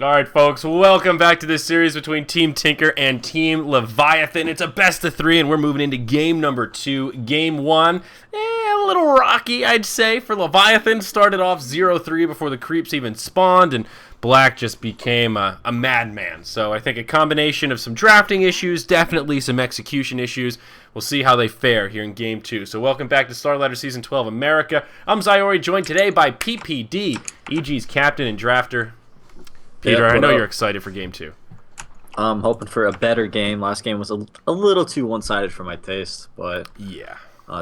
All right, folks, welcome back to this series between Team Tinker and Team Leviathan. It's a best of three, and we're moving into game number 2. Game 1, a little rocky, I'd say, for Leviathan. Started off 0-3 before the creeps even spawned, and Black just became a madman. So I think a combination of some drafting issues, definitely some execution issues. We'll see how they fare here in Game 2. So welcome back to Starladder Season 12 America. I'm Zyori, joined today by PPD, EG's captain and drafter. Peter, I know you're excited for Game 2. I'm hoping for a better game. Last game was a little too one-sided for my taste, but yeah,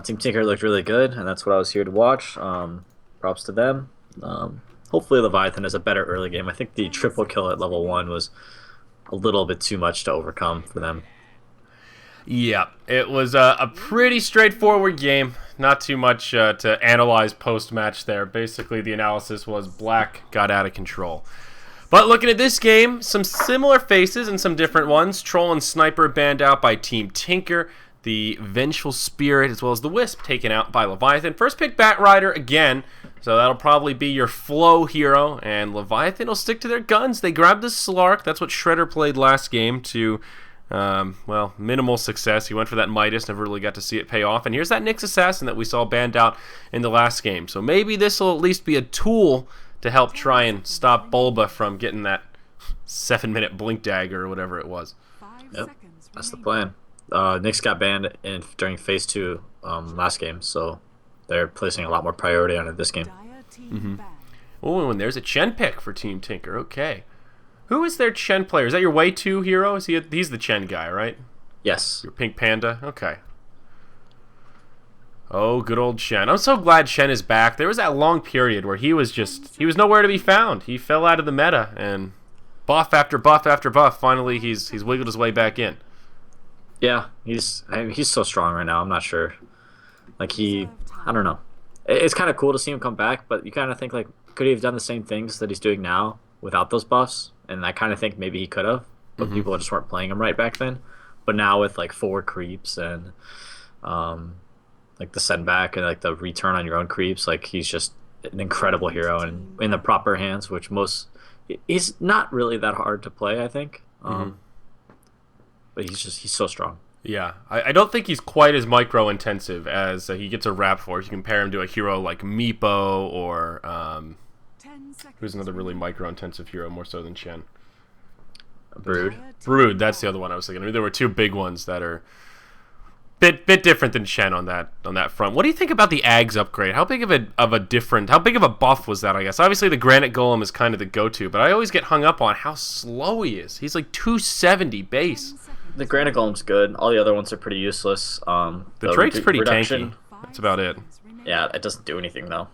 Team Tinker looked really good, and that's what I was here to watch. Props to them. Hopefully Leviathan is a better early game. I think the triple kill at level 1 was a little bit too much to overcome for them. Yeah, it was a pretty straightforward game. Not too much to analyze post-match there. Basically, the analysis was Black got out of control. But looking at this game, some similar faces and some different ones. Troll and Sniper banned out by Team Tinker. The Vengeful Spirit as well as the Wisp taken out by Leviathan. First pick Batrider again, so that'll probably be your flow hero. And Leviathan will stick to their guns. They grabbed the Slark. That's what Shredder played last game to, minimal success. He went for that Midas, never really got to see it pay off. And here's that Nyx Assassin that we saw banned out in the last game. So maybe this will at least be a tool to help try and stop Bulba from getting that 7-minute blink dagger or whatever it was. Yep, that's the plan. Nyx got banned during Phase 2 last game, so they're placing a lot more priority on it this game. Oh, and there's a Chen pick for Team Tinker. Okay. Who is their Chen player? Is that your Way 2 hero? He's the Chen guy, right? Yes. Your Pink Panda? Okay. Oh, good old Shen. I'm so glad Shen is back. There was that long period where he was nowhere to be found. He fell out of the meta, and buff after buff after buff, finally he's wiggled his way back in. Yeah, he's so strong right now. I'm not sure. I don't know. It's kind of cool to see him come back, but you kind of think, could he have done the same things that he's doing now without those buffs? And I kind of think maybe he could have, but people just weren't playing him right back then. But now with 4 creeps and the send back and the return on your own creeps, he's just an incredible hero, and in the proper hands, which he's not really that hard to play, I think. But he's so strong. Yeah, I don't think he's quite as micro intensive as he gets a rap for. If you compare him to a hero like Meepo or who's another really micro intensive hero, more so than Shen. Brood, that's the other one I was thinking. I mean, there were 2 big ones that are bit different than Shen on that front. What do you think about the Ags upgrade? How big of a buff was that, I guess? Obviously the Granite Golem is kind of the go-to, but I always get hung up on how slow he is. He's 270 base. The Granite Golem's good. All the other ones are pretty useless. The Drake's pretty tanky. That's about it. Yeah, it doesn't do anything though,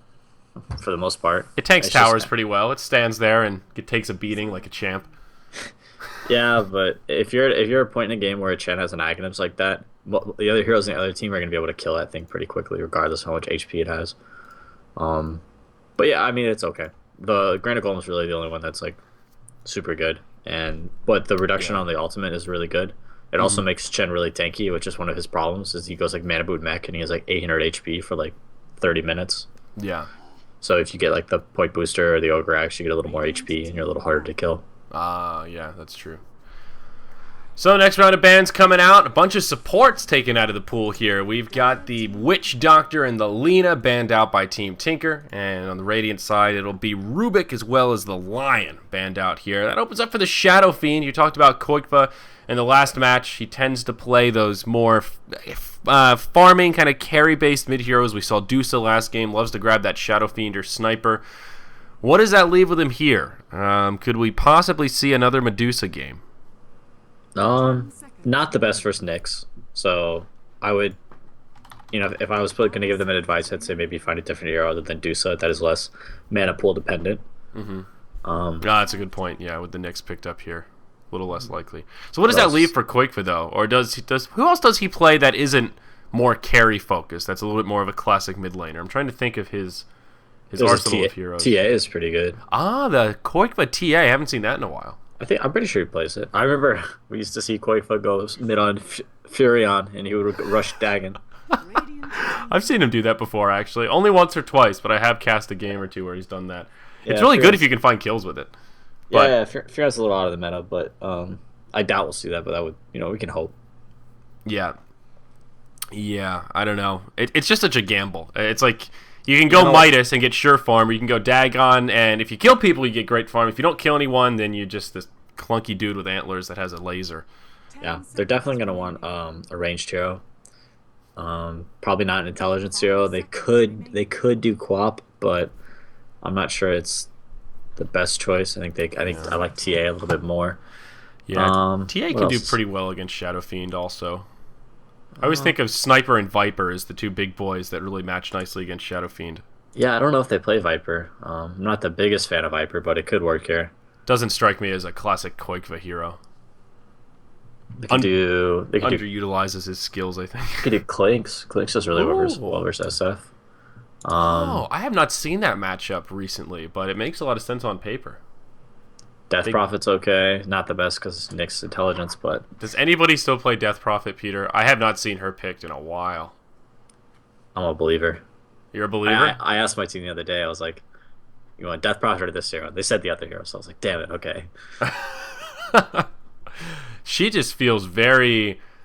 for the most part. It tanks towers pretty well. It stands there and it takes a beating like a champ. Yeah, but if you're at a point in a game where a Chen has an Aghanims like that, the other heroes in the other team are going to be able to kill that thing pretty quickly, regardless of how much HP it has. But yeah, I mean, it's okay. The Granite Golem is really the only one that's super good, but the reduction on the ultimate is really good. It also makes Chen really tanky, which is one of his problems. Is he goes Mana Boot Mech and he has 800 HP for 30 minutes. Yeah. So if you get the Point Booster or the Ogre Axe, you get a little more HP and you're a little harder to kill. Yeah, that's true. So next round of bans coming out. A bunch of supports taken out of the pool here. We've got the Witch Doctor and the Lena banned out by Team Tinker. And on the Radiant side, it'll be Rubik as well as the Lion banned out here. That opens up for the Shadow Fiend. You talked about Koikva in the last match. He tends to play those more farming, kind of carry-based mid-heroes. We saw Dusa last game. Loves to grab that Shadow Fiend or Sniper. What does that leave with him here? Could we possibly see another Medusa game? Not the best versus Nyx. So I would, if I was going to give them an advice, I'd say maybe find a different hero other than Dusa that is less mana pool dependent. That's a good point. Yeah, with the Nyx picked up here, a little less likely. So what does that leave for Koikva though? Or who else does he play that isn't more carry focused? That's a little bit more of a classic mid laner. I'm trying to think of his arsenal of heroes. TA is pretty good. The Koikva TA. I haven't seen that in a while. I'm pretty sure he plays it. I remember we used to see Koikva go mid on Furion, and he would rush Dagon. I've seen him do that before, actually. Only once or twice, but I have cast a game or two where he's done that. Yeah, it's really good if you can find kills with it. But Yeah, Fioretta's a little out of the meta, but I doubt we'll see that. But that would, we can hope. yeah, yeah, I don't know. It's just such a gamble. It's like you can You go know, Midas and get sure farm, or you can go Dagon, and if you kill people, you get great farm. If you don't kill anyone, then you're just this clunky dude with antlers that has a laser. yeah, they're definitely gonna want a ranged hero. Probably not an intelligence hero. They could do QoP, but I'm not sure it's the best choice. I think I like TA a little bit more. Yeah, TA What can do else? pretty well against Shadow Fiend also. I always think of Sniper and Viper as the two big boys that really match nicely against Shadow Fiend. Yeah, I don't know if they play Viper. I'm not the biggest fan of Viper, but it could work here. Doesn't strike me as a classic Koikva hero. They could do Underutilizes his skills, I think. Clinks. Clinks does really well versus, Ooh. well versus SF. Oh, I have not seen that matchup recently, but it makes a lot of sense on paper. Death Prophet's okay. Not the best because Nick's intelligence, but Does anybody still play Death Prophet, Peter? I have not seen her picked in a while. I'm a believer. You're a believer? I asked my team the other day. I was like, "You want Death Prophet or this hero?" They said the other hero, so I was like, "Damn it, okay." She just feels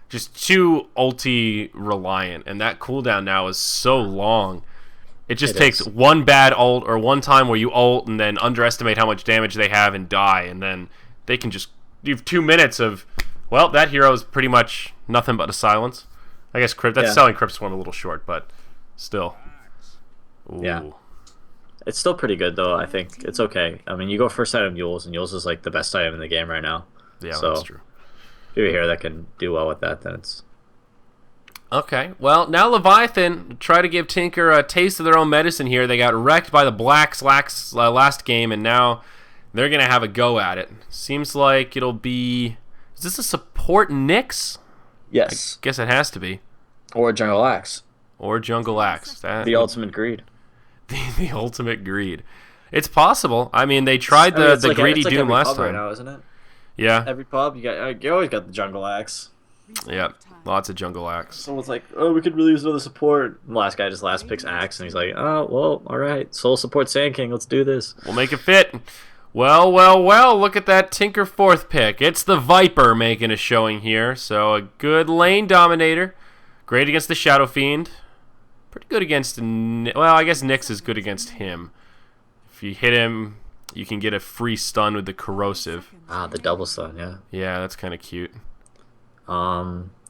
just too ulti reliant, and that cooldown now is so long. It just takes is. one bad ult or one time where you ult and then underestimate how much damage they have and die, and then they can just... You have 2 minutes of... Well, that hero is pretty much nothing but a silence. I guess that's selling Crypt Swarm a little short, but still. Ooh. Yeah. It's still pretty good though. I think it's okay. I mean, you go first item Yules, and Yules is like the best item in the game right now. Yeah, So, that's true. if you're a hero that can do well with that, then it's Okay, well, now Leviathan try to give Tinker a taste of their own medicine here. They got wrecked by the Blacks last game, and now they're going to have a go at it. Seems like it'll be... Is this a support Nyx? yes, Guess it has to be. or Jungle Axe, Or Jungle Axe. the ultimate greed. The ultimate greed. It's possible. I mean, they tried the Greedy it's like Doom every last pub right time. now, isn't it? Yeah, Every pub you always got the Jungle Axe. yeah. Lots of Jungle Axe. Someone's like, "Oh, we could really use another support." And the last guy just picks Axe, and he's like, "Oh, well, all right, Soul support Sand King, let's do this." We'll make it fit. Well, well, well, look at that Tinker 4th pick. It's the Viper making a showing here. So a good lane dominator. Great against the Shadow Fiend. Pretty good against... Well, I guess Nyx is good against him. If you hit him, you can get a free stun with the Corrosive. Ah, the double stun, yeah. Yeah, that's kind of cute.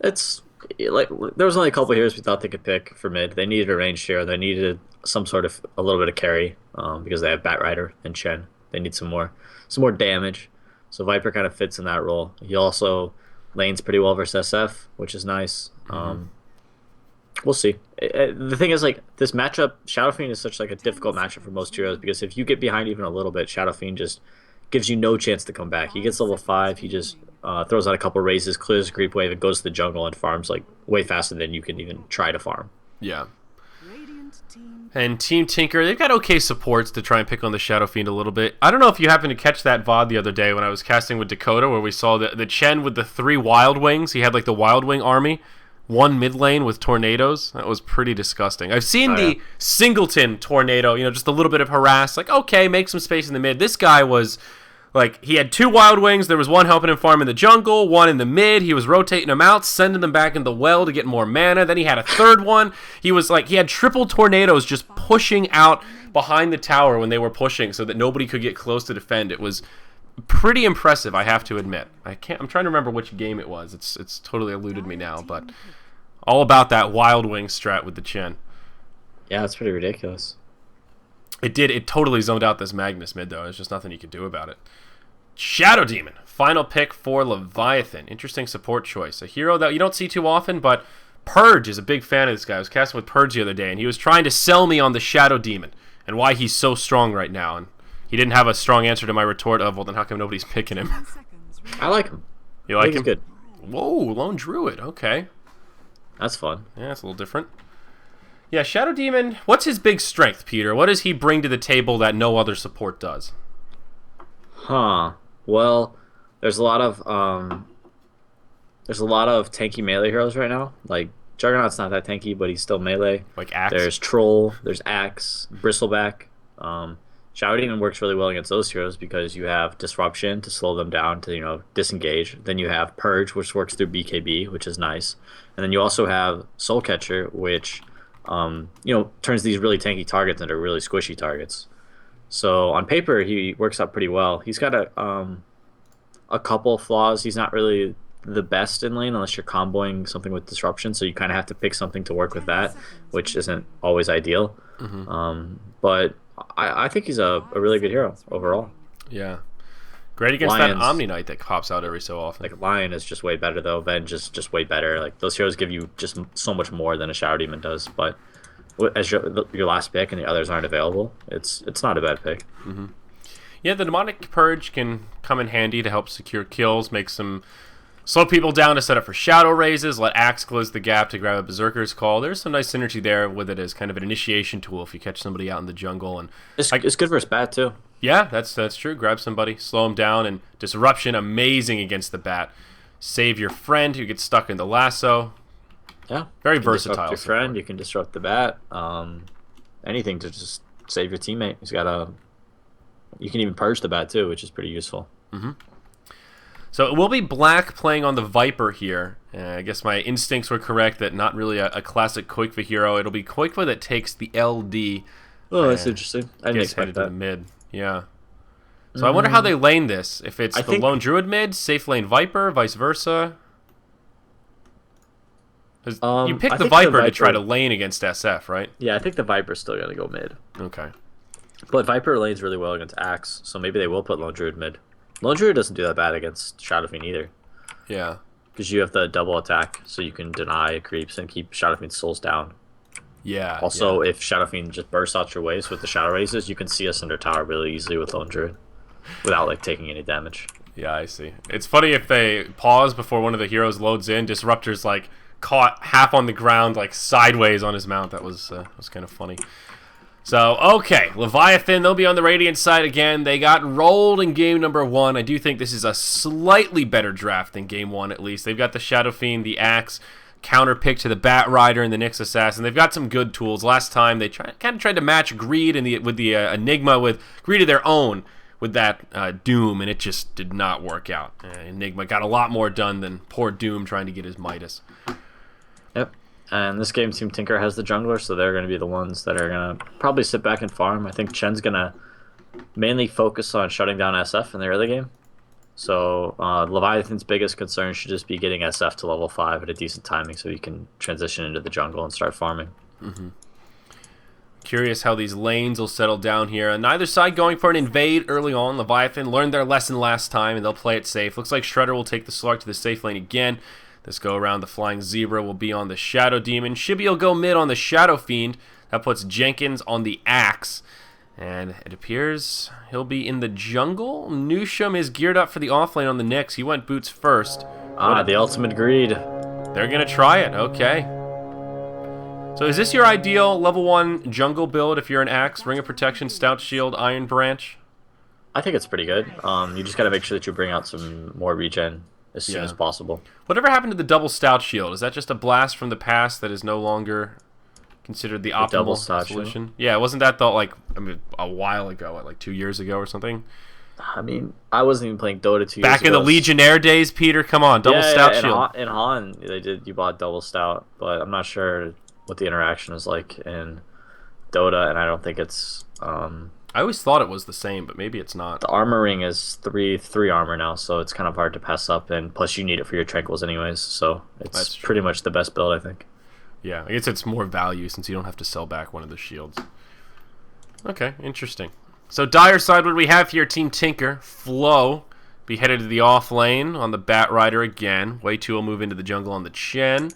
It's like there was only a couple heroes we thought they could pick for mid. They needed a ranged hero. They needed some sort of a little bit of carry, because they have Batrider and Chen. They need some more damage. So Viper kind of fits in that role. He also lanes pretty well versus SF, which is nice. We'll see. The thing is, like, this matchup, Shadow Fiend is such like a difficult matchup for most heroes because if you get behind even a little bit, Shadow Fiend just gives you no chance to come back. He gets level 5. He just throws out a couple raises, clears a creep wave, and goes to the jungle and farms like way faster than you can even try to farm. Yeah. And Team Tinker, they've got okay supports to try and pick on the Shadow Fiend a little bit. I don't know if you happened to catch that VOD the other day when I was casting with Dakota where we saw the Chen with the 3 Wild Wings. He had like the Wild Wing army. 1 mid lane with tornadoes. That was pretty disgusting. I've seen the Singleton tornado, just a little bit of harass. Like, okay, make some space in the mid. This guy was... Like, he had 2 Wild Wings. There was one helping him farm in the jungle, one in the mid. He was rotating them out, sending them back in the well to get more mana. Then he had a 3rd one. He had triple tornadoes just pushing out behind the tower when they were pushing so that nobody could get close to defend. It was pretty impressive, I have to admit. I'm trying to remember which game it was. It's totally eluded me now, but all about that Wild Wing strat with the Chen. Yeah, it's pretty ridiculous. It totally zoned out this Magnus mid, though. There's just nothing you can do about it. Shadow Demon, final pick for Leviathan. Interesting support choice. A hero that you don't see too often, but Purge is a big fan of this guy. I was casting with Purge the other day, and he was trying to sell me on the Shadow Demon and why he's so strong right now. And he didn't have a strong answer to my retort of, well, then how come nobody's picking him? I like him. You like him? He's good. Whoa, Lone Druid. Okay. That's fun. Yeah, it's a little different. Yeah, Shadow Demon, what's his big strength, Peter? What does he bring to the table that no other support does? Huh. Well, there's a lot of tanky melee heroes right now. Like Juggernaut's not that tanky, but he's still melee. Like Axe? There's Troll, there's Axe, Bristleback. Shadow Demon works really well against those heroes because you have Disruption to slow them down to, disengage. Then you have Purge, which works through BKB, which is nice. And then you also have Soul Catcher, which, turns these really tanky targets into really squishy targets. So on paper, he works out pretty well. He's got a couple flaws. He's not really the best in lane unless you're comboing something with Disruption, so you kind of have to pick something to work with that, which isn't always ideal. But I think he's a really good hero overall. Yeah. Great against that Omni Knight that pops out every so often. Like Lion is just way better though. Venge is just way better. Like those heroes give you just so much more than a Shadow Demon does. But as your last pick and the others aren't available, it's not a bad pick. Yeah, the Demonic Purge can come in handy to help secure kills, make some slow people down to set up for shadow raises, let Axe close the gap to grab a Berserker's Call. There's some nice synergy there with it as kind of an initiation tool if you catch somebody out in the jungle. And it's good versus bat too. Yeah, that's true. Grab somebody, slow them down, and Disruption, amazing against the bat. Save your friend who gets stuck in the lasso. Yeah, very you versatile. Disrupt your friend, you can disrupt the bat. Anything to just save your teammate. You can even purge the bat too, which is pretty useful. So it will be Black playing on the Viper here. I guess my instincts were correct that not really a classic Koikva hero. It'll be Koikva that takes the LD. Oh, that's interesting. I didn't expect that. To the mid. Yeah. So I wonder how they lane this. If it's the Lone Druid mid, safe lane Viper, vice versa. You pick the Viper to try to lane against SF, right? Yeah, I think the Viper's still going to go mid. Okay. But Viper lanes really well against Axe, so maybe they will put Lone Druid mid. Lone Druid doesn't do that bad against Shadow Fiend either. Yeah. Because you have the double attack, so you can deny creeps and keep Shadow Fiend's souls down. Yeah. Also, if Shadow Fiend just bursts out your ways with the Shadow Raises, you can see us under tower really easily with Lone Druid without taking any damage. Yeah, I see. It's funny if they pause before one of the heroes loads in. Disruptor's caught half on the ground, sideways on his mount. That was kind of funny. So, okay, Leviathan, they'll be on the Radiant side again. They got rolled in game number 1. I do think this is a slightly better draft than game 1, at least. They've got the Shadow Fiend, the Axe, counter pick to the Bat Rider and the Nyx Assassin. They've got some good tools. Last time, they kind of tried to match Greed with the Enigma with Greed of their own with that Doom, and it just did not work out. Enigma got a lot more done than poor Doom trying to get his Midas. Yep. And this game, Team Tinker has the jungler, so they're going to be the ones that are going to probably sit back and farm. I think Chen's going to mainly focus on shutting down SF in the early game. So Leviathan's biggest concern should just be getting SF to level 5 at a decent timing so he can transition into the jungle and start farming. Curious how these lanes will settle down here. On neither side going for an invade early on. Leviathan learned their lesson last time, and they'll play it safe. Looks like Shredder will take the Slark to the safe lane again. This go around, the Flying Zebra will be on the Shadow Demon. Shibby will go mid on the Shadow Fiend. That puts Jenkins on the Axe. And it appears he'll be in the jungle. Nusham is geared up for the offlane on the Nyx. He went boots first. The ultimate greed. They're going to try it. Okay. So is this your ideal level 1 jungle build if you're an Axe? Ring of Protection, Stout Shield, Iron Branch? I think it's pretty good. You just got to make sure that you bring out some more regen as soon as possible. Whatever happened to the double Stout Shield? Is that just a blast from the past that is no longer considered the optimal solution? Shield? Yeah, wasn't that a while ago, 2 years ago or something? I mean, I wasn't even playing Dota 2 years Back in the Legionnaire days, Peter, come on, double Stout Shield. In Han, you bought double Stout, but I'm not sure what the interaction is like in Dota, and I don't think it's... I always thought it was the same, but maybe it's not. The armor ring is three armor now, so it's kind of hard to pass up, and plus you need it for your tranquils anyways, so it's pretty much the best build, I think. Yeah, I guess it's more value since you don't have to sell back one of the shields. Okay, interesting. So Dire side, what do we have here? Team Tinker, Flo, be headed to the off lane on the Bat Rider again. Wei 2 will move into the jungle on the Chen.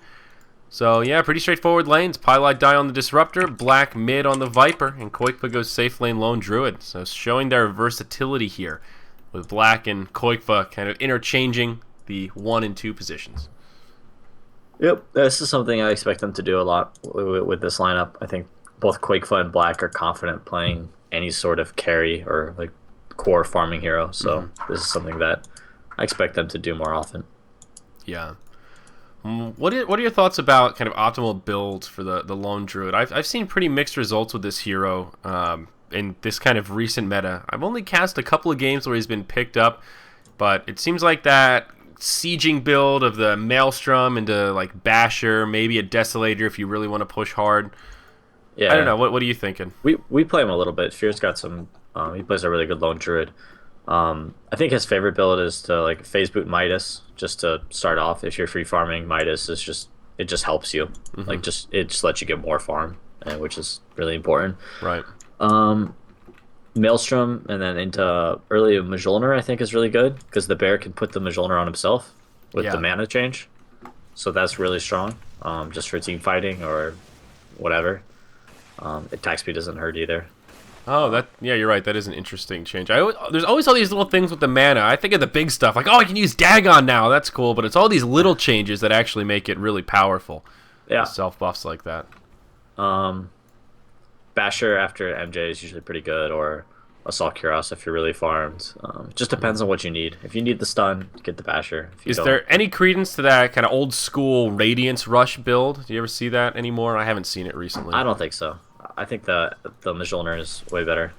So, yeah, pretty straightforward lanes. Pylite die on the Disruptor, Black mid on the Viper, and Koikva goes safe lane Lone Druid. So, showing their versatility here, with Black and Koikva kind of interchanging the 1 and 2 positions. Yep, this is something I expect them to do a lot with this lineup. I think both Koikva and Black are confident playing any sort of carry or core farming hero. So, this is something that I expect them to do more often. Yeah. What are your thoughts about kind of optimal builds for the Lone Druid? I've seen pretty mixed results with this hero. in this kind of recent meta. I've only cast a couple of games where he's been picked up, but it seems like that sieging build of the Maelstrom into like Basher, maybe a Desolator if you really want to push hard. Yeah. I don't know. What are you thinking? We play him a little bit. Fear's got some. He plays a really good lone druid. I think his favorite build is to like phase boot Midas just to start off. If you're free farming, Midas is just helps you. Like it just lets you get more farm, which is really important. Right. Maelstrom and then into early Mjolnir I think is really good because the bear can put the Mjolnir on himself with the mana change, so that's really strong. Just for team fighting or whatever. Attack speed doesn't hurt either. Oh, you're right. That is an interesting change. There's always all these little things with the mana. I think of the big stuff, like, oh, I can use Dagon now. That's cool. But it's all these little changes that actually make it really powerful. Yeah. Self buffs like that. Basher after MJ is usually pretty good, or Assault Cuirass if you're really farmed. Just depends on what you need. If you need the stun, get the Basher. Is there any credence to that kind of old school Radiance Rush build? Do you ever see that anymore? I haven't seen it recently. I don't think so. I think the Mjolnir is way better.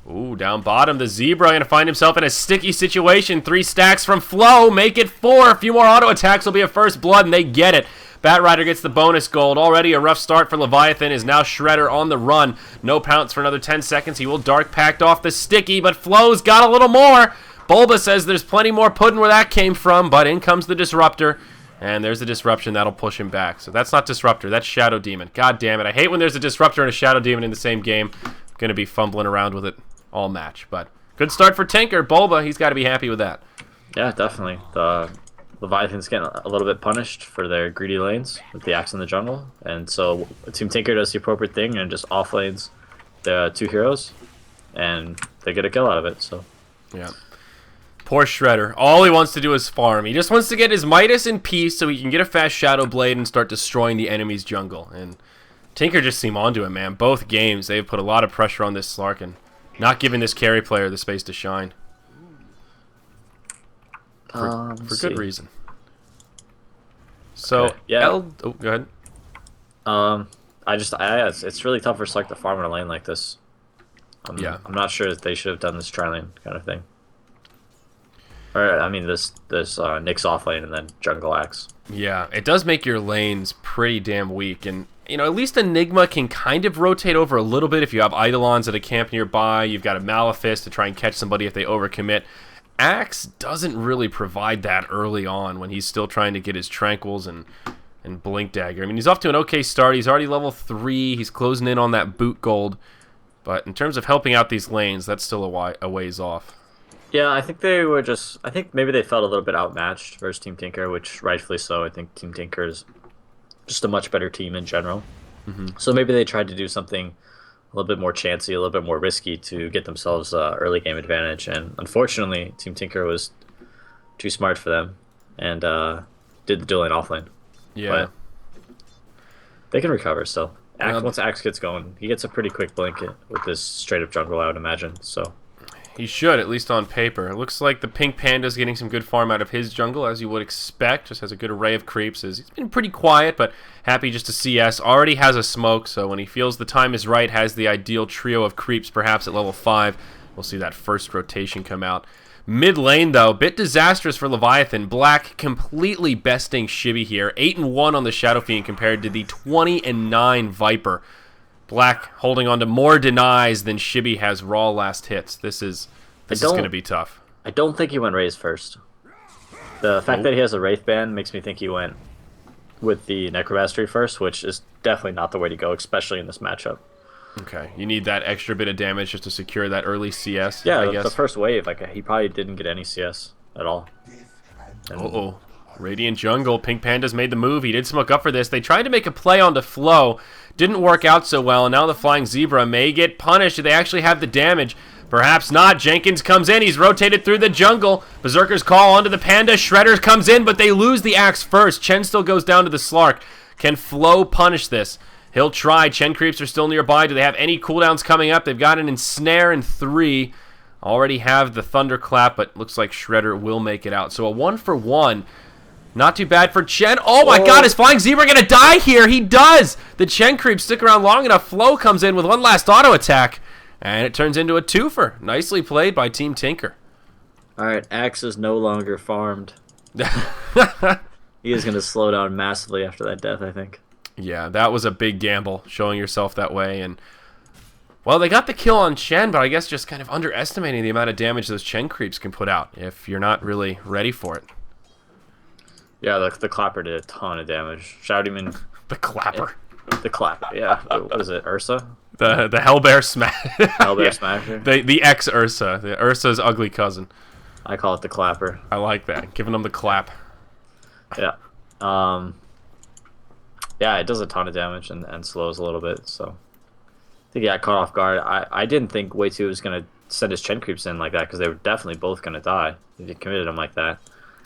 Ooh, down bottom, the Zebra going to find himself in a sticky situation. 3 stacks from Flow, make it 4. A few more auto attacks will be a first blood, and they get it. Batrider gets the bonus gold. Already a rough start for Leviathan. Is now Shredder on the run. No pounce for another 10 seconds. He will Dark Pact off the sticky, but Flow's got a little more. Bulba says there's plenty more pudding where that came from, but in comes the Disruptor. And there's a Disruption that'll push him back. So that's not Disruptor, that's Shadow Demon. God damn it. I hate when there's a Disruptor and a Shadow Demon in the same game. I'm going to be fumbling around with it all match. But good start for Tinker. Bulba, he's got to be happy with that. Yeah, definitely. The Leviathan's getting a little bit punished for their greedy lanes with the Axe in the jungle. And so Team Tinker does the appropriate thing and just offlanes the 2 heroes. And they get a kill out of it. So yeah. Poor Shredder. All he wants to do is farm. He just wants to get his Midas in peace so he can get a fast Shadow Blade and start destroying the enemy's jungle. And Tinker just seemed onto him, man. Both games, they've put a lot of pressure on this Slark and not giving this carry player the space to shine. For good reason. So, okay. Yeah. oh, go ahead. It's really tough for Slark to farm in a lane like this. I'm not sure if they should have done this tri-lane kind of thing. Or, I mean, this Nyx off lane and then jungle axe. Yeah, it does make your lanes pretty damn weak. And, you know, at least Enigma can kind of rotate over a little bit if you have Eidolons at a camp nearby. You've got a Malefice to try and catch somebody if they overcommit. Axe doesn't really provide that early on when he's still trying to get his Tranquils and Blink Dagger. I mean, he's off to an okay start. He's already level 3. He's closing in on that boot gold. But in terms of helping out these lanes, that's still a ways off. Yeah, I think I think maybe they felt a little bit outmatched versus Team Tinker, which rightfully so. I think Team Tinker is just a much better team in general. So maybe they tried to do something a little bit more chancy, a little bit more risky to get themselves early game advantage. And unfortunately, Team Tinker was too smart for them and did the dual lane offlane. Yeah. But they can recover still. Once Axe gets going, he gets a pretty quick blink with this straight up jungle, I would imagine. So he should, at least on paper. It looks like the Pink Panda's getting some good farm out of his jungle, as you would expect. Just has a good array of creeps. He's been pretty quiet, but happy just to CS. Already has a smoke, so when he feels the time is right, has the ideal trio of creeps, perhaps at level 5. We'll see that first rotation come out. Mid lane, though, bit disastrous for Leviathan. Black completely besting Shibby here. 8-1 on the Shadow Fiend compared to the 20-9 Viper. Black holding on to more denies than Shibby has raw last hits. This is going to be tough. I don't think he went Raze first. The fact that he has a Wraith band makes me think he went with the Necromastery first, which is definitely not the way to go, especially in this matchup. Okay, you need that extra bit of damage just to secure that early CS. Yeah, I guess. The first wave, he probably didn't get any CS at all. Uh-oh. Radiant Jungle. Pink Panda's made the move. He did smoke up for this. They tried to make a play onto Flow. Didn't work out so well, and now the Flying Zebra may get punished. Do they actually have the damage? Perhaps not. Jenkins comes in. He's rotated through the jungle. Berserker's call onto the Panda. Shredder comes in, but they lose the axe first. Chen still goes down to the Slark. Can Flow punish this? He'll try. Chen creeps are still nearby. Do they have any cooldowns coming up? They've got an ensnare in 3. Already have the Thunderclap, but looks like Shredder will make it out. So a 1-for-1. Not too bad for Chen. Oh my god, is Flying Zebra going to die here? He does! The Chen creeps stick around long enough. Flow comes in with one last auto attack. And it turns into a twofer. Nicely played by Team Tinker. All right, Axe is no longer farmed. He is going to slow down massively after that death, I think. Yeah, that was a big gamble, showing yourself that way. And well, they got the kill on Chen, but I guess just kind of underestimating the amount of damage those Chen creeps can put out if you're not really ready for it. Yeah, the Clapper did a ton of damage. Shoutyman. The Clapper. The Clapper, yeah. What is it, Ursa? The Hellbear Smash. Hellbear Smasher? The ex-Ursa. The Ursa's ugly cousin. I call it the Clapper. I like that. Giving them the clap. Yeah. Yeah, it does a ton of damage and slows a little bit, so... I think he got caught off guard. I didn't think Wei 2 was going to send his Chen creeps in like that, because they were definitely both going to die if he committed them like that.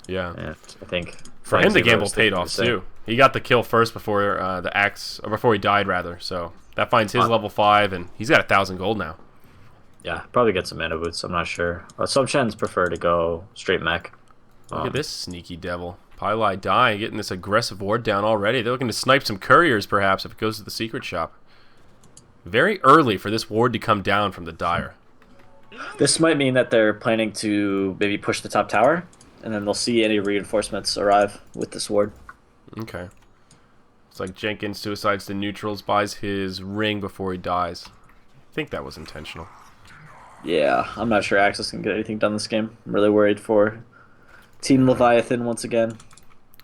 Yeah. And I think... For him, the gamble paid off, too. He got the kill first before the axe... Or before he died, rather, so... That finds his level 5, and he's got 1,000 gold now. Yeah, probably get some mana boots, I'm not sure. Some Chens prefer to go straight mech. Look at this sneaky devil. Pylai Die getting this aggressive ward down already. They're looking to snipe some couriers, perhaps, if it goes to the secret shop. Very early for this ward to come down from the Dire. This might mean that they're planning to maybe push the top tower, and then they'll see any reinforcements arrive with this ward. Okay. It's like Jenkins suicides the neutrals, buys his ring before he dies. I think that was intentional. Yeah, I'm not sure Axis can get anything done this game. I'm really worried for Team Leviathan once again.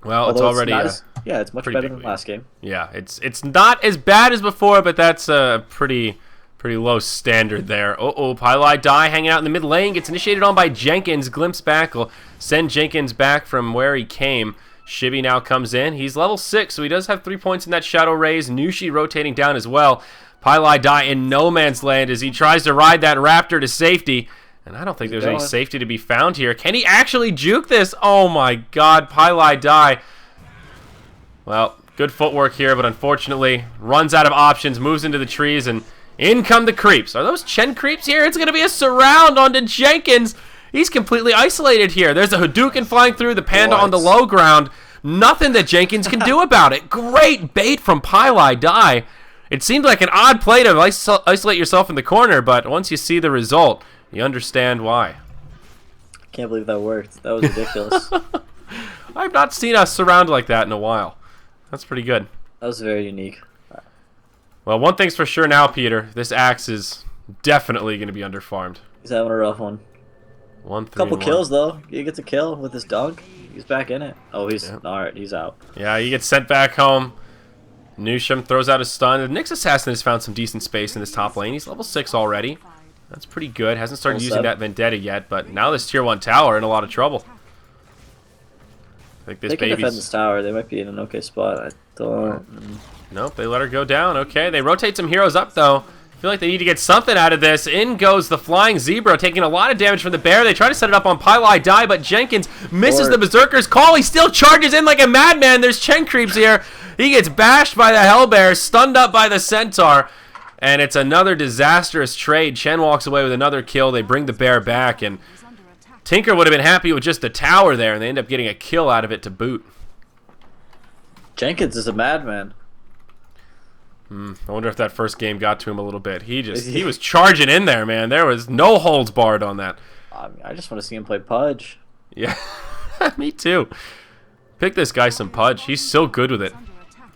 Well, it's already yeah, it's much better than last game. Yeah, it's not as bad as before, but that's a pretty low standard there. Pylai Die hanging out in the mid lane, gets initiated on by Jenkins. Glimpse back will send Jenkins back from where he came. Shibby now comes in. He's level 6, so he does have 3 points in that Shadow Raise. Nushi rotating down as well. Pylai Die in no man's land as he tries to ride that Raptor to safety. And I don't think there's any safety to be found here. Can he actually juke this? Oh my god, Pylai Die. Well, good footwork here, but unfortunately runs out of options, moves into the trees, and in come the creeps. Are those Chen creeps here? It's going to be a surround onto Jenkins. He's completely isolated here. There's a Hadouken flying through, the Panda on the low ground. Nothing that Jenkins can do about it. Great bait from Pylai Die. It seemed like an odd play to isolate yourself in the corner, but once you see the result, you understand why. I can't believe that worked. That was ridiculous. I've not seen a surround like that in a while. That's pretty good. That was very unique. Well, one thing's for sure now, Peter. This axe is definitely going to be underfarmed. He's having a rough one. Couple kills, though. He gets a kill with his dunk. He's back in it. Oh, he's... Yep. Alright, he's out. Yeah, he gets sent back home. Nusham throws out his stun. The Nyx Assassin has found some decent space in this top lane. He's level 6 already. That's pretty good. Hasn't started using that Vendetta yet, but now this tier 1 tower in a lot of trouble. I think this they can defend this tower. They might be in an okay spot. I don't... Nope, they let her go down. Okay, they rotate some heroes up, though. I feel like they need to get something out of this. In goes the Flying Zebra, taking a lot of damage from the bear. They try to set it up on Pylai Die, but Jenkins misses the Berserker's call. He still charges in like a madman. There's Chen creeps here. He gets bashed by the Hellbear, stunned up by the Centaur, and it's another disastrous trade. Chen walks away with another kill. They bring the bear back, and Tinker would have been happy with just the tower there, and they end up getting a kill out of it to boot. Jenkins is a madman. I wonder if that first game got to him a little bit. He was charging in there, man. There was no holds barred on that. I just want to see him play Pudge. Yeah, me too. Pick this guy some Pudge. He's so good with it.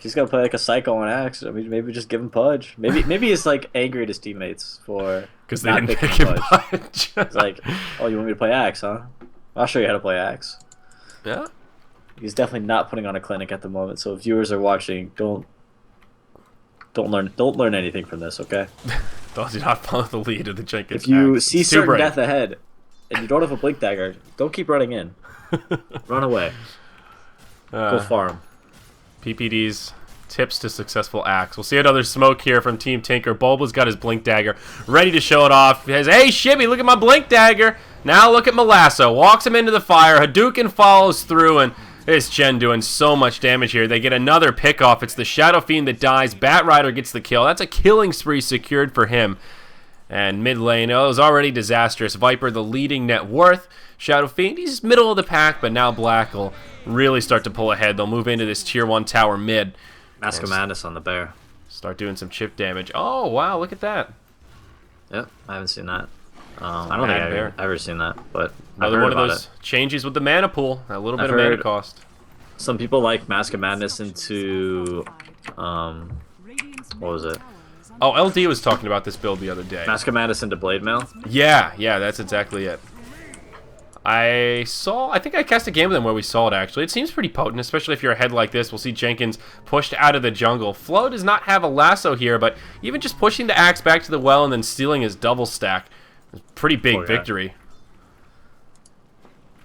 He's gonna play like a psycho on Axe. I mean, maybe just give him Pudge. Maybe he's like angry at his teammates for because they didn't pick him Pudge. It's like, oh, you want me to play Axe, huh? I'll show you how to play Axe. Yeah. He's definitely not putting on a clinic at the moment. So if viewers are watching, don't learn anything from this, okay? Do not follow the lead of the Jenkins. If you see certain death ahead and you don't have a blink dagger, don't keep running in. Run away. Go farm. PPD's tips to successful axe. We'll see another smoke here from Team Tinker. Bulba's got his blink dagger ready to show it off. He says, hey, Shibby, look at my blink dagger. Now look at Molasso. Walks him into the fire. Hadouken follows through, and this Chen doing so much damage here. They get another pick off. It's the Shadow Fiend that dies. Bat Rider gets the kill. That's a killing spree secured for him. And mid lane, it was already disastrous. Viper, the leading net worth. Shadow Fiend, he's middle of the pack, but now Black will really start to pull ahead. They'll move into this tier 1 tower mid. Mask of Madness on the bear. Start doing some chip damage. Oh, wow, look at that. Yep, I haven't seen that. I don't think I've ever seen that, but another I've heard one of about those it. changes with the mana pool. A little bit I've of mana heard cost. some people like Mask of Madness into what was it? Oh, LD was talking about this build the other day. Mask of Madness into Blade Mail? Yeah, that's exactly it. I think I cast a game with them where we saw it, actually. It seems pretty potent, especially if you're ahead like this. We'll see Jenkins pushed out of the jungle. Flo does not have a lasso here, but even just pushing the axe back to the well and then stealing his double stack is a pretty big victory.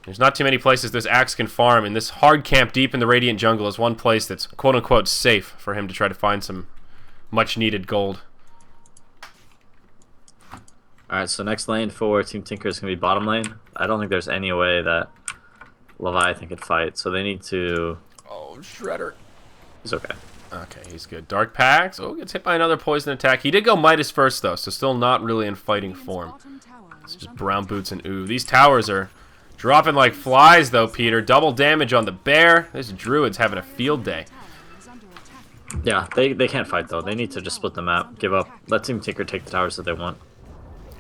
There's not too many places this axe can farm, and this hard camp deep in the Radiant jungle is one place that's quote-unquote safe for him to try to find some much-needed gold. Alright, so next lane for Team Tinker is going to be bottom lane. I don't think there's any way that Leviathan could fight, so they need to... Oh, Shredder. He's okay. Okay, he's good. Dark Pax. Oh, gets hit by another poison attack. He did go Midas first, though, so still not really in fighting form. It's just brown boots and ooh. These towers are dropping like flies, though, Peter. Double damage on the bear. This Druid's having a field day. Yeah, they can't fight, though. They need to just split the map, give up. Let Team Tinker take the towers that they want.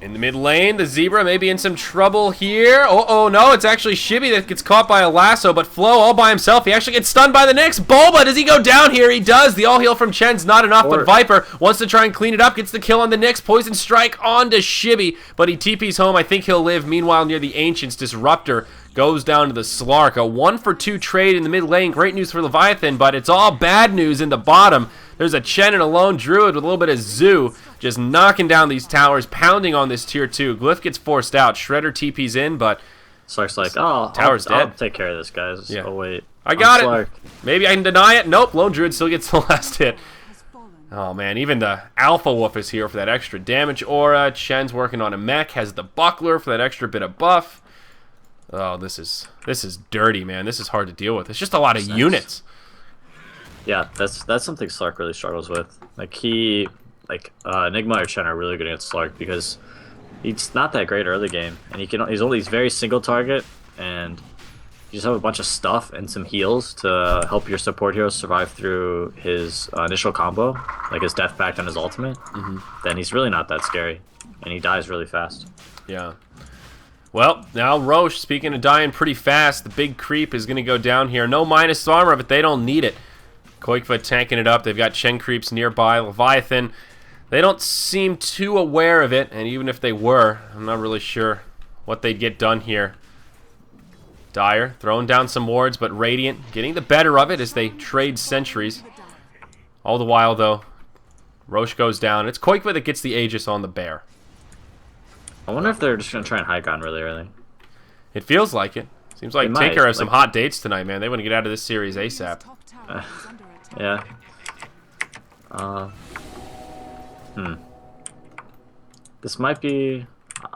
In the mid lane, the Zebra may be in some trouble here. Oh, no, it's actually Shibby that gets caught by a lasso, but Flo all by himself. He actually gets stunned by the Nyx. Bulba, does he go down here? He does. The all-heal from Chen's not enough, but Viper wants to try and clean it up. Gets the kill on the Nyx. Poison Strike onto Shibby, but he TP's home. I think he'll live. Meanwhile, near the Ancients, Disruptor goes down to the Slark. A 1-for-2 trade in the mid lane. Great news for Leviathan, but it's all bad news in the bottom. There's a Chen and a lone Druid with a little bit of Zoo, just knocking down these towers, pounding on this tier 2. Glyph gets forced out. Shredder TP's in, but Slark's like, oh, tower's dead. I'll take care of this, guys. Yeah. Oh, wait. I got Slark. it. Maybe I can deny it. Nope, lone Druid still gets the last hit. Oh, man, even the Alpha Wolf is here for that extra damage aura. Chen's working on a mech, has the Buckler for that extra bit of buff. Oh, this is dirty, man. This is hard to deal with. It's just a lot of units. Yeah, that's something Slark really struggles with. Enigma or Chen are really good against Slark because he's not that great early game, and he's very single target, and you just have a bunch of stuff and some heals to help your support hero survive through his initial combo, like his Death Pact and his ultimate. Then he's really not that scary, and he dies really fast. Yeah. Well, now Roche, speaking of dying pretty fast, the big creep is going to go down here. No minus armor, but they don't need it. Koikva tanking it up. They've got Chen creeps nearby. Leviathan, they don't seem too aware of it, and even if they were, I'm not really sure what they'd get done here. Dire throwing down some wards, but Radiant getting the better of it as they trade sentries. All the while, though, Roche goes down. It's Koikva that gets the Aegis on the bear. I wonder if they're just going to try and high ground really early. It feels like it. Seems like Tinker has some hot dates tonight, man. They want to get out of this series ASAP. Yeah. This might be...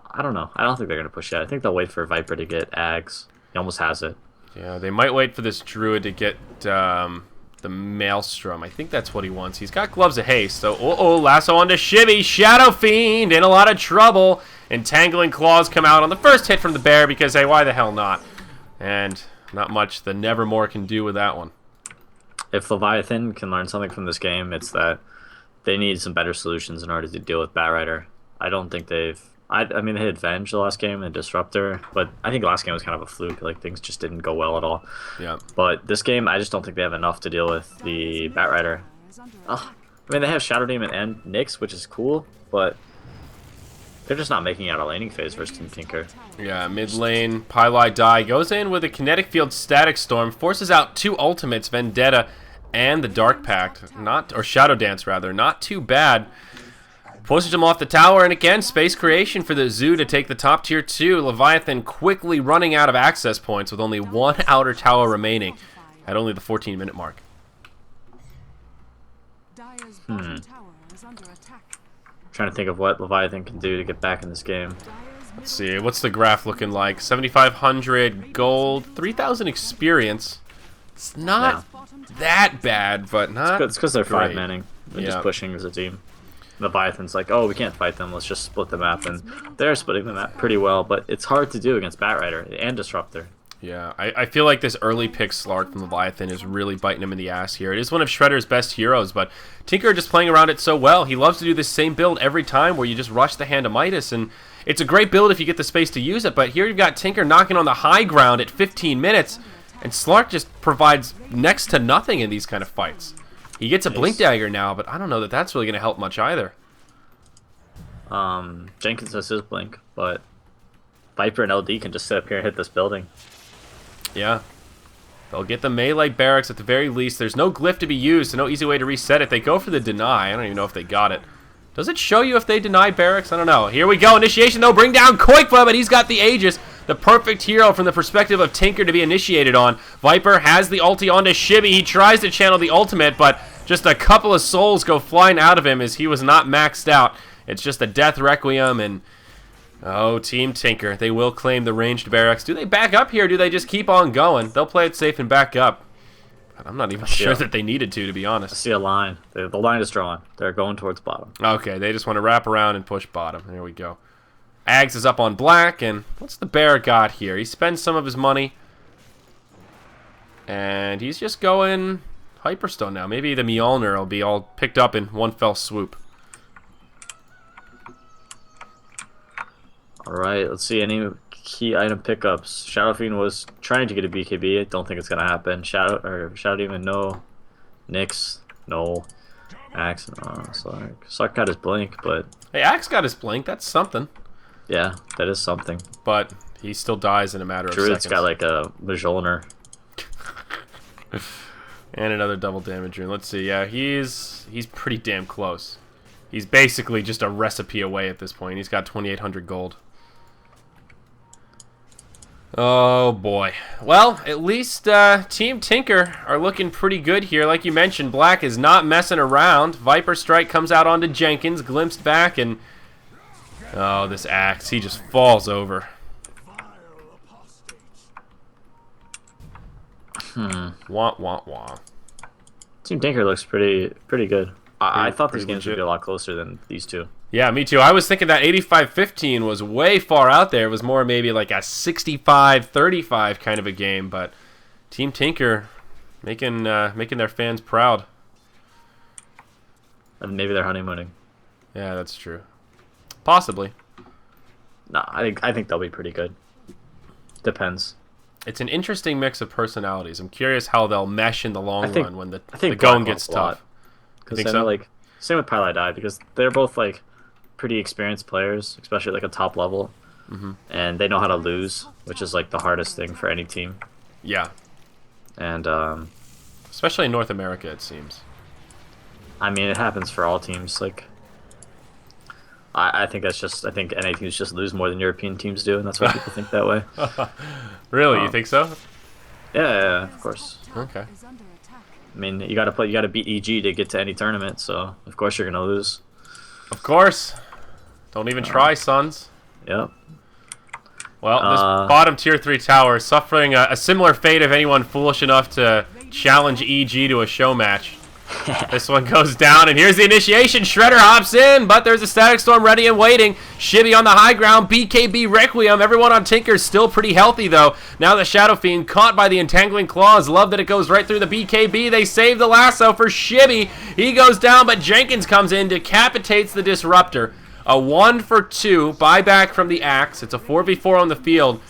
I don't know. I don't think they're going to push yet. I think they'll wait for Viper to get Ags. He almost has it. Yeah, they might wait for this Druid to get the Maelstrom. I think that's what he wants. He's got Gloves of Haste. So, lasso onto Shibby. Shadow Fiend in a lot of trouble. Entangling Claws come out on the first hit from the bear because, hey, why the hell not? And not much the Nevermore can do with that one. If Leviathan can learn something from this game, it's that they need some better solutions in order to deal with Batrider. I don't think they've... I mean, they had Venge the last game and Disruptor, but I think last game was kind of a fluke. Like, things just didn't go well at all. Yeah. But this game, I just don't think they have enough to deal with the Batrider. I mean, they have Shadow Demon and Nyx, which is cool, but they're just not making it out of laning phase versus Team Tinker. Yeah, mid lane, Pylai Die goes in with a Kinetic Field Static Storm, forces out 2 ultimates, Vendetta and the Dark Pact, or Shadow Dance rather, not too bad. Pushes him off the tower, and again, space creation for the Zoo to take the top tier 2. Leviathan quickly running out of access points with only 1 outer tower remaining at only the 14-minute mark. Trying to think of what Leviathan can do to get back in this game. Let's see, what's the graph looking like? 7,500 gold, 3,000 experience. It's not that bad, but not It's because they're great. 5-manning. They're just pushing as a team. Leviathan's like, oh, we can't fight them, let's just split the map, and they're splitting the map pretty well, but it's hard to do against Batrider and Disruptor. Yeah, I feel like this early pick Slark from Leviathan is really biting him in the ass here. It is one of Shredder's best heroes, but Tinker just playing around it so well. He loves to do this same build every time where you just rush the hand of Midas, and it's a great build if you get the space to use it, but here you've got Tinker knocking on the high ground at 15 minutes, and Slark just provides next to nothing in these kind of fights. He gets a Blink Dagger now, but I don't know that that's really going to help much either. Jenkins has his Blink, but Viper and LD can just sit up here and hit this building. Yeah. They'll get the melee barracks at the very least. There's no glyph to be used, so no easy way to reset it. They go for the deny. I don't even know if they got it. Does it show you if they deny barracks? I don't know. Here we go. Initiation, though. Bring down Koikva, but he's got the Aegis. The perfect hero from the perspective of Tinker to be initiated on. Viper has the ulti onto Shibby. He tries to channel the ultimate, but just a couple of souls go flying out of him as he was not maxed out. It's just a Death Requiem, and oh, Team Tinker. They will claim the ranged barracks. Do they back up here, or do they just keep on going? They'll play it safe and back up. But I'm not even sure that they needed to be honest. I see a line. The line is drawn. They're going towards bottom. Okay, they just want to wrap around and push bottom. There we go. Ags is up on black, and what's the bear got here? He spends some of his money, and he's just going Hyperstone now. Maybe the Mjolnir will be all picked up in one fell swoop. Alright, let's see any key item pickups. Shadow Fiend was trying to get a BKB. I don't think it's gonna happen. Shadow Demon, no. Nyx, no. Axe, no. Slark got his Blink, but Hey, Axe got his Blink. That's something. yeah, that is something. But he still dies in a matter of Druid's seconds. got like a Mjolnir. And another double damage rune. Let's see. Yeah, he's pretty damn close. He's basically just a recipe away at this point. He's got 2,800 gold. Oh boy. Well, at least Team Tinker are looking pretty good here. Like you mentioned, Black is not messing around. Viper Strike comes out onto Jenkins, glimpsed back, and oh, this Axe, he just falls over. Wah, wah, wah. Team Tinker looks pretty good. I thought these pretty games would be a lot closer than these two. Yeah, me too. I was thinking that 85-15 was way far out there. It was more maybe like a 65-35 kind of a game, but Team Tinker making their fans proud. And maybe they're honeymooning. Yeah, that's true. Possibly. No, I think they'll be pretty good. Depends. It's an interesting mix of personalities. I'm curious how they'll mesh in the long run when the going gets tough. Because I know, like, same with Pilot Die, because they're both like pretty experienced players, especially like a top level, and they know how to lose, which is like the hardest thing for any team. Yeah. And especially in North America, it seems. I mean, it happens for all teams. Like, I think that's just I think NA teams just lose more than European teams do, and that's why people think that way. Really, you think so? Yeah, of course. Okay. I mean, you gotta beat EG to get to any tournament, so of course you're gonna lose. Of course. Don't even try, sons. Yep. Well, this bottom tier 3 tower is suffering a similar fate of anyone foolish enough to challenge EG to a show match. This one goes down, and here's the initiation. Shredder hops in, but there's a Static Storm ready and waiting. Shibby on the high ground, BKB Requiem. Everyone on Tinker's still pretty healthy, though. Now the Shadow Fiend caught by the Entangling Claws. Love that it goes right through the BKB. They save the lasso for Shibby. He goes down, but Jenkins comes in, decapitates the Disruptor. A 1-for-2 buyback from the Axe. It's a 4v4 on the field.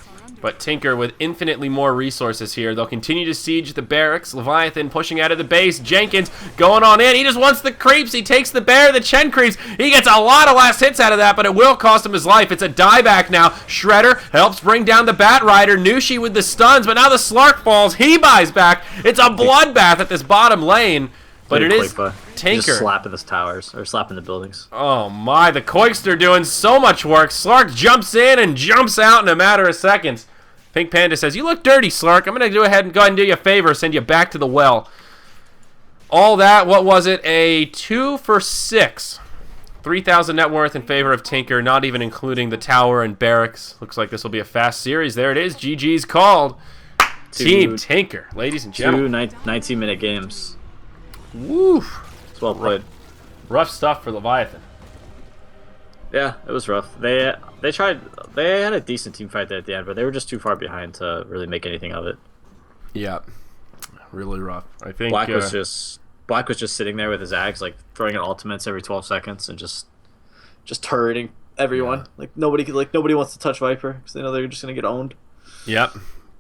But Tinker with infinitely more resources here. They'll continue to siege the barracks. Leviathan pushing out of the base. Jenkins going on in. He just wants the creeps. He takes the bear, the Chen creeps. He gets a lot of last hits out of that, but it will cost him his life. It's a dieback now. Shredder helps bring down the Bat Rider. Nushi with the stuns, but now the Slark falls. He buys back. It's a bloodbath at this bottom lane. But it is Tinker. Just slapping the towers, or slapping the buildings. Oh my, the Koikster doing so much work. Slark jumps in and jumps out in a matter of seconds. Pink Panda says, "You look dirty, Slark. I'm going to go ahead and do you a favor, send you back to the well." All that, what was it? A 2-for-6. 3,000 net worth in favor of Tinker, not even including the tower and barracks. Looks like this will be a fast series. There it is. GG's called. Team Tinker, ladies and gentlemen. 19-minute games. Woo. It's well played. Rough stuff for Leviathan. Yeah, it was rough. They tried. They had a decent team fight there at the end, but they were just too far behind to really make anything of it. Yeah, really rough. I think Black was just sitting there with his axe, like throwing in ultimates every 12 seconds and just turreting everyone. Yeah. Nobody wants to touch Viper because they know they're just gonna get owned. Yep.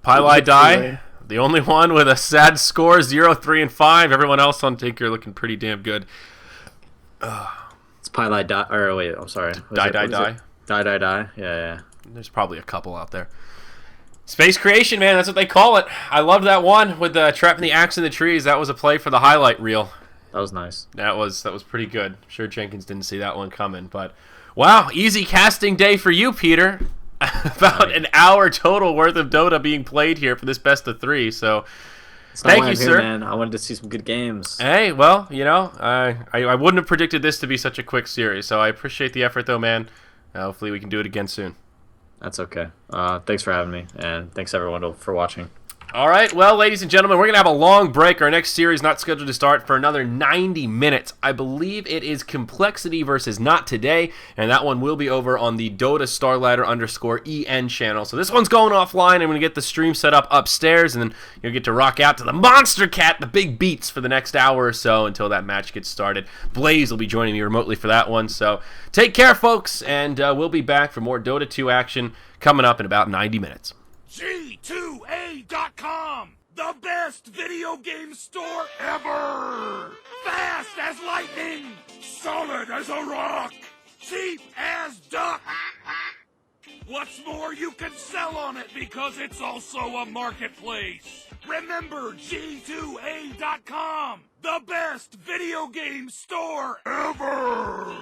Pylai die. The only one with a sad score, 0, 3, and 5. Everyone else on Tinker looking pretty damn good. It's Pylai die. Or wait, I'm sorry. Die. Die. Yeah, yeah. There's probably a couple out there. Space creation, man. That's what they call it. I love that one with the trapping the axe in the trees. That was a play for the highlight reel. That was nice. That was pretty good. I'm sure Jenkins didn't see that one coming, but wow, easy casting day for you, Peter. About an hour total worth of Dota being played here for this best of 3. So thank you, sir. Man. I wanted to see some good games. Hey, well, you know, I wouldn't have predicted this to be such a quick series, so I appreciate the effort, though, man. Hopefully we can do it again soon. That's okay. Thanks for having me, and thanks everyone for watching. All right, well, ladies and gentlemen, we're going to have a long break. Our next series not scheduled to start for another 90 minutes. I believe it is Complexity versus Not Today, and that one will be over on the Dota Starladder _EN channel. So this one's going offline. I'm going to get the stream set up upstairs, and then you'll get to rock out to the Monster Cat, the big beats for the next hour or so until that match gets started. Blaze will be joining me remotely for that one. So take care, folks, and we'll be back for more Dota 2 action coming up in about 90 minutes. G2A.com, the best video game store ever! Fast as lightning, solid as a rock, cheap as duck! What's more, you can sell on it because it's also a marketplace. Remember G2A.com, the best video game store ever!